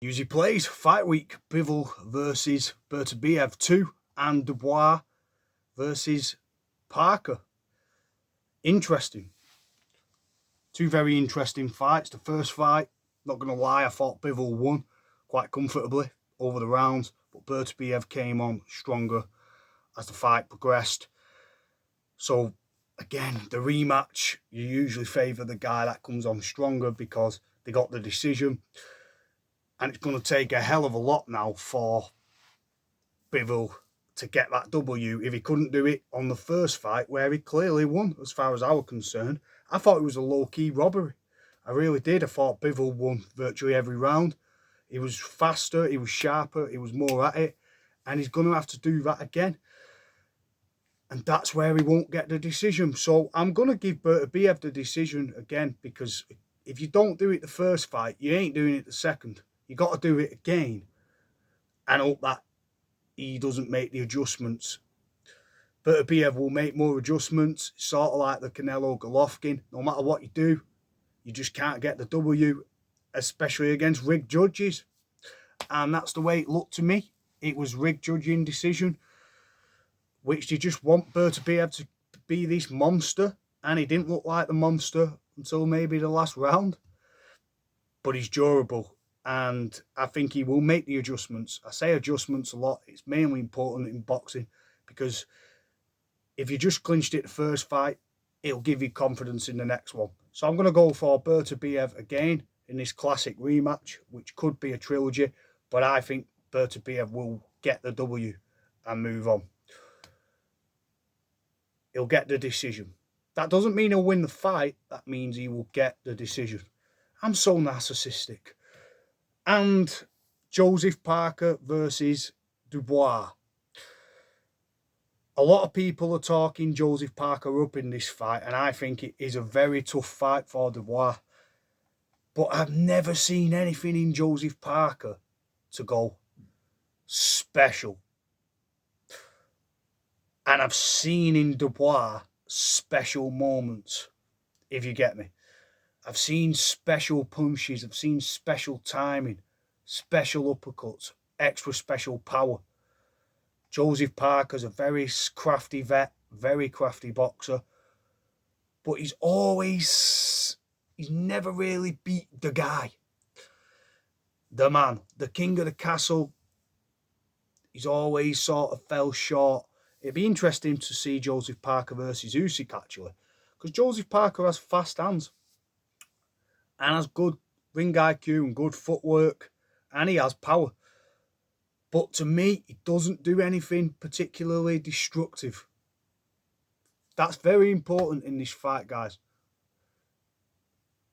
Usually plays fight week. Bivol versus Beterbiev 2 and Dubois versus Parker. Interesting. Two very interesting fights. The first fight, not going to lie, I thought Bivol won quite comfortably over the rounds, but Beterbiev came on stronger as the fight progressed. So again, the rematch, you usually favour the guy that comes on stronger because they got the decision. And it's going to take a hell of a lot now for Bivol to get that W. If he couldn't do it on the first fight, where he clearly won, as far as I was concerned, I thought it was a low-key robbery. I really did. I thought Bivol won virtually every round. He was faster, he was sharper, he was more at it, and he's going to have to do that again. And that's where he won't get the decision. So I'm going to give Beterbiev the decision again, because if you don't do it the first fight, you ain't doing it the second. You got to do it again and hope that he doesn't make the adjustments. Beterbiev will make more adjustments, sort of like the Canelo Golovkin. No matter what you do, you just can't get the W, especially against rigged judges. And that's the way it looked to me. It was rigged judging decision, which they just want Beterbiev to be this monster. And he didn't look like the monster until maybe the last round. But he's durable. And I think he will make the adjustments. I say adjustments a lot. It's mainly important in boxing because if you just clinched it the first fight, it'll give you confidence in the next one. So I'm going to go for Beterbiev again in this classic rematch, which could be a trilogy. But I think Beterbiev will get the W and move on. He'll get the decision. That doesn't mean he'll win the fight. That means he will get the decision. I'm so narcissistic. And Joseph Parker versus Dubois. A lot of people are talking Joseph Parker up in this fight, and I think it is a very tough fight for Dubois. But I've never seen anything in Joseph Parker to go special. And I've seen in Dubois special moments, if you get me. I've seen special punches, I've seen special timing, special uppercuts, extra special power. Joseph Parker's a very crafty vet, very crafty boxer. But he's never really beat the guy. The man, the king of the castle. He's always sort of fell short. It'd be interesting to see Joseph Parker versus Usyk, actually. Because Joseph Parker has fast hands. And has good ring IQ and good footwork. And he has power. But to me, he doesn't do anything particularly destructive. That's very important in this fight, guys.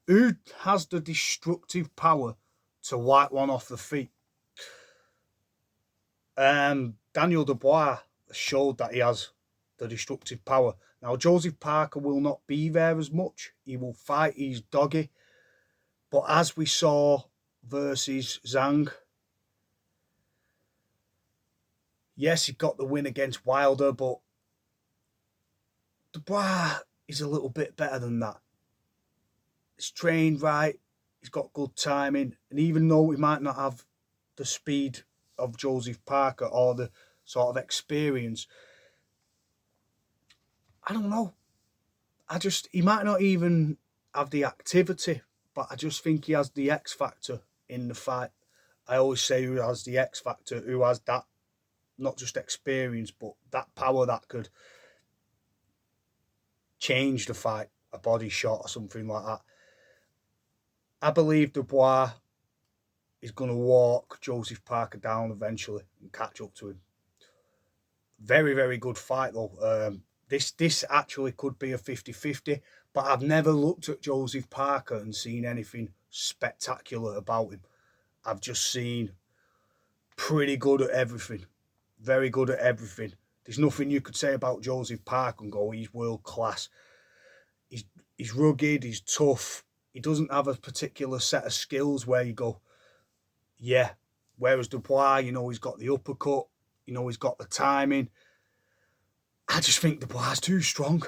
Who has the destructive power to wipe one off the feet? Daniel Dubois showed that he has the destructive power. Now, Joseph Parker will not be there as much. He will fight, he's doggy. But as we saw versus Zhang, yes, he got the win against Wilder, but Dubois is a little bit better than that. He's trained right, he's got good timing, and even though he might not have the speed of Joseph Parker or the sort of experience, I don't know. He might not even have the activity, but I just think he has the X factor in the fight. I always say who has the X factor, who has that, not just experience, but that power that could change the fight, a body shot or something like that. I believe Dubois is going to walk Joseph Parker down eventually and catch up to him. Very, very good fight, though. This actually could be a 50-50, but I've never looked at Joseph Parker and seen anything spectacular about him. I've just seen pretty good at everything. Very good at everything. There's nothing you could say about Joseph Parker and go, he's world class. He's rugged, he's tough. He doesn't have a particular set of skills where you go, yeah. Whereas Dubois, he's got the uppercut, he's got the timing. I just think Dubois is too strong.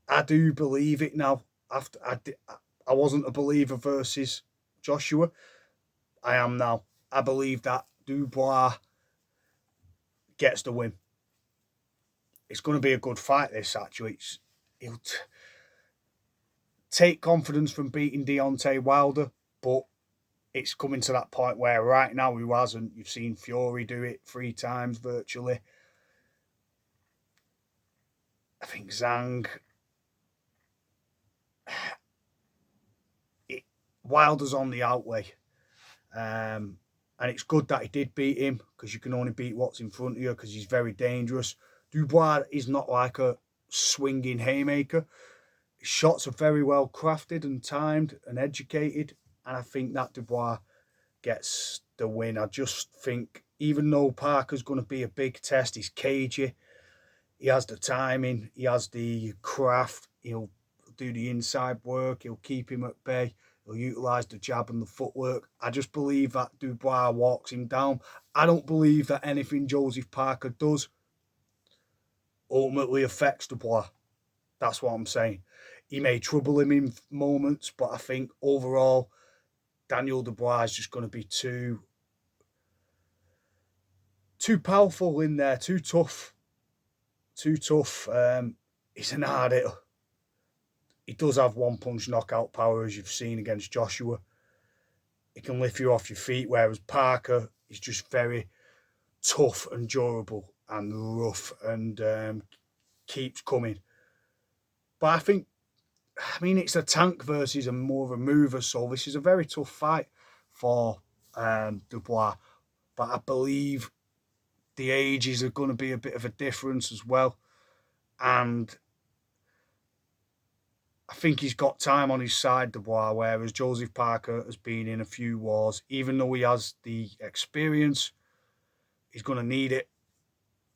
I do believe it now. I wasn't a believer versus Joshua. I am now. I believe that Dubois gets the win. It's going to be a good fight, this, actually. He'll take confidence from beating Deontay Wilder, but it's coming to that point where right now who hasn't? You've seen Fury do it 3 times virtually. I think Zhang... Wilder's on the outweigh. And it's good that he did beat him, because you can only beat what's in front of you, because he's very dangerous. Dubois is not like a swinging haymaker. His shots are very well crafted and timed and educated, and I think that Dubois gets the win. I just think, even though Parker's going to be a big test, he's cagey, he has the timing, he has the craft, he'll do the inside work, he'll keep him at bay, he'll utilise the jab and the footwork. I just believe that Dubois walks him down. I don't believe that anything Joseph Parker does ultimately affects Dubois. That's what I'm saying. He may trouble him in moments, but I think overall, Daniel Dubois is just going to be too powerful in there, too tough. He's an hard hitter. He does have one-punch knockout power, as you've seen against Joshua. He can lift you off your feet, whereas Parker is just very tough and durable and rough and keeps coming. But I mean, it's a tank versus a more of a mover, so this is a very tough fight for Dubois. But I believe the ages are going to be a bit of a difference as well. And I think he's got time on his side, Dubois, whereas Joseph Parker has been in a few wars. Even though he has the experience, he's going to need it.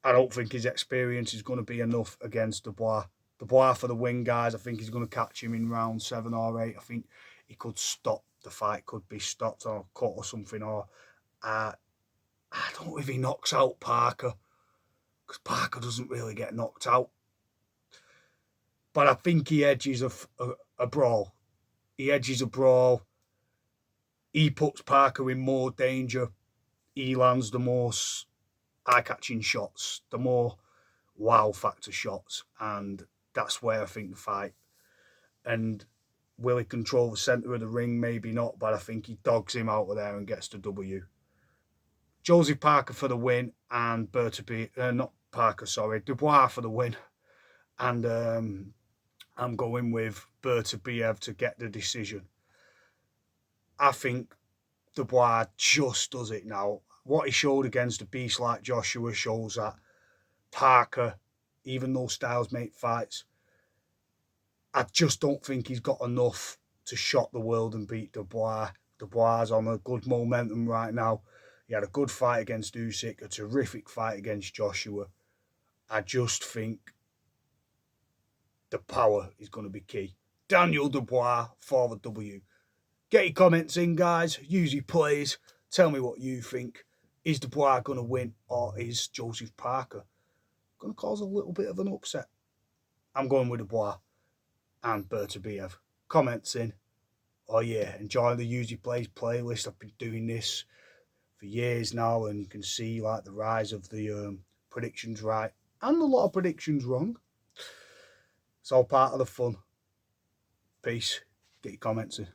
I don't think his experience is going to be enough against Dubois. Dubois for the win, guys. I think he's going to catch him in round 7 or 8. I think he could stop. The fight could be stopped or cut or something. Or I don't know if he knocks out Parker, because Parker doesn't really get knocked out. But I think he edges a brawl. He edges a brawl. He puts Parker in more danger. He lands the most eye-catching shots, the more wow factor shots, and that's where I think the fight. And will he control the centre of the ring? Maybe not, but I think he dogs him out of there and gets the W. Joseph Parker for the win, and Dubois for the win. And I'm going with Beterbiev to get the decision. I think Dubois just does it now. What he showed against a beast like Joshua shows that Parker, even though styles make fights, I just don't think he's got enough to shock the world and beat Dubois. Dubois is on a good momentum right now. He had a good fight against Usyk, a terrific fight against Joshua. I just think the power is going to be key. Daniel Dubois for the W. Get your comments in, guys. Use your plays. Tell me what you think. Is Dubois going to win, or is Joseph Parker going to cause a little bit of an upset? I'm going with Dubois and Beterbiev. Comments in. Oh yeah, enjoy the Use Your Plays playlist. I've been doing this for years now, and you can see like the rise of the predictions right and a lot of predictions wrong. It's all part of the fun. Peace. Get your comments in.